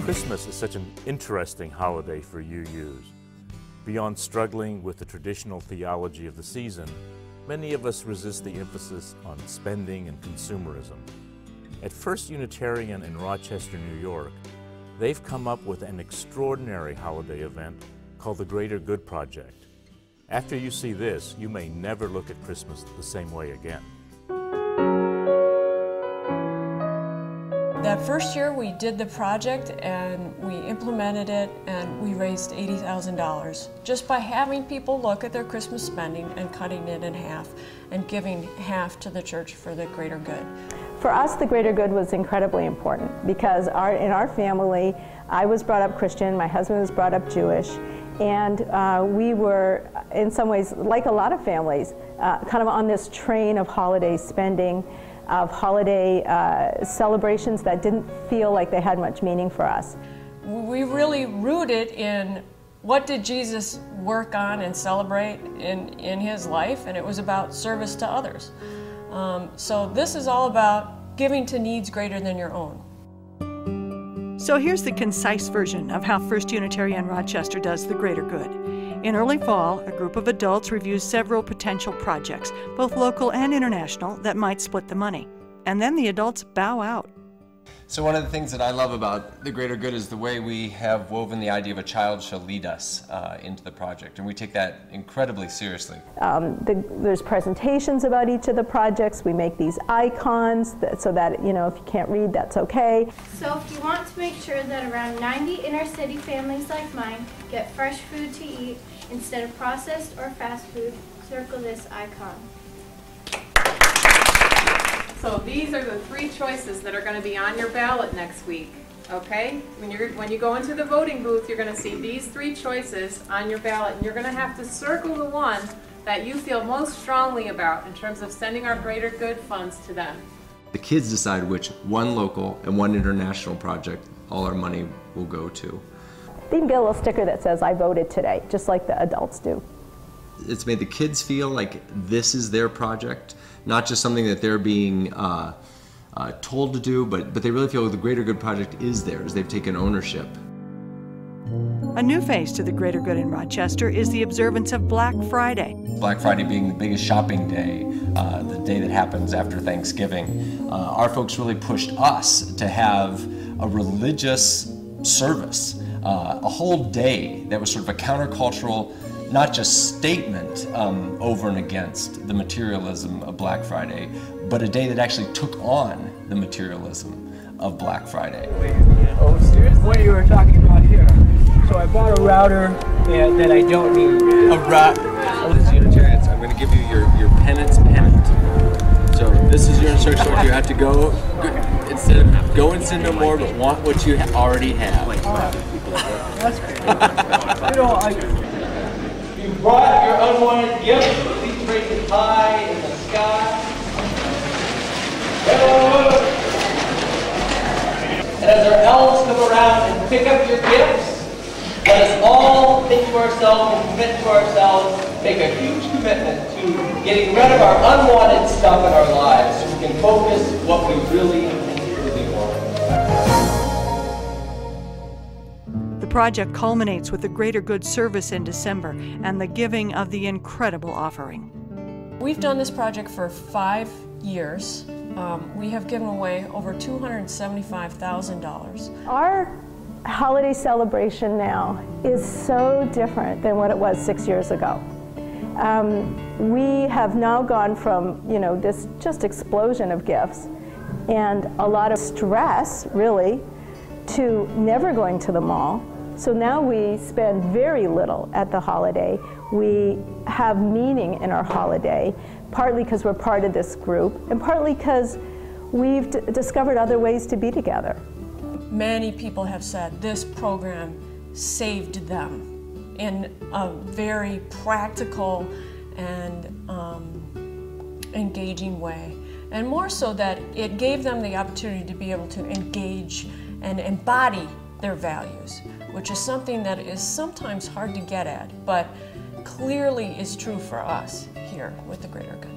Christmas is such an interesting holiday for UUs. Beyond struggling with the traditional theology of the season, many of us resist the emphasis on spending and consumerism. At First Unitarian in Rochester, New York, they've come up with an extraordinary holiday event called the Greater Good Project. After you see this, you may never look at Christmas the same way again. That first year we did the project and we implemented it and we raised $80,000 just by having people look at their Christmas spending and cutting it in half and giving half to the church for the greater good. For us, the greater good was incredibly important because in our family, I was brought up Christian, my husband was brought up Jewish, and we were, in some ways, like a lot of families, kind of on this train of holiday spending, of holiday celebrations that didn't feel like they had much meaning for us. We really rooted in what did Jesus work on and celebrate in his life, and it was about service to others. So this is all about giving to needs greater than your own. So here's the concise version of how First Unitarian Rochester does the greater good. In early fall, a group of adults reviews several potential projects, both local and international, that might split the money. And then the adults bow out. So one of the things that I love about the greater good is the way we have woven the idea of a child shall lead us into the project, and we take that incredibly seriously. There's presentations about each of the projects. We make these icons so that, you know, if you can't read, that's okay. So if you want to make sure that around 90 inner city families like mine get fresh food to eat instead of processed or fast food, circle this icon. So these are the three choices that are going to be on your ballot next week, okay? When you go into the voting booth, you're going to see these three choices on your ballot, and you're going to have to circle the one that you feel most strongly about in terms of sending our greater good funds to them. The kids decide which one local and one international project all our money will go to. They can get a little sticker that says, "I voted today," just like the adults do. It's made the kids feel like this is their project, not just something that they're being told to do, but they really feel the greater good project is theirs. They've taken ownership. A new face to the greater good in Rochester is the observance of Black Friday. Black Friday being the biggest shopping day, the day that happens after Thanksgiving. Our folks really pushed us to have a religious service, a whole day that was sort of a countercultural, not just statement over and against the materialism of Black Friday, but a day that actually took on the materialism of Black Friday. Oh, seriously? What you were talking about here. So I bought a router that I don't need. A router? As Unitarians, I'm going to give you your penance pennant. So this is your instruction. You have to go, instead of go and sin no more, but want what you already have. That's great. You know, you brought your unwanted gifts, please raise it high in the sky. And as our elves come around and pick up your gifts, let us all think to ourselves and commit to ourselves, make a huge commitment to getting rid of our unwanted stuff in our lives so we can focus what we really and truly want. The project culminates with the Greater Good service in December and the giving of the incredible offering. We've done this project for 5 years. We have given away over $275,000. Our holiday celebration now is so different than what it was 6 years ago. We have now gone from, you know, this just explosion of gifts and a lot of stress, really, to never going to the mall. So now we spend very little at the holiday. We have meaning in our holiday, partly because we're part of this group, and partly because we've discovered other ways to be together. Many people have said this program saved them in a very practical and engaging way. And more so that it gave them the opportunity to be able to engage and embody their values, which is something that is sometimes hard to get at, but clearly is true for us here with the Greater Good.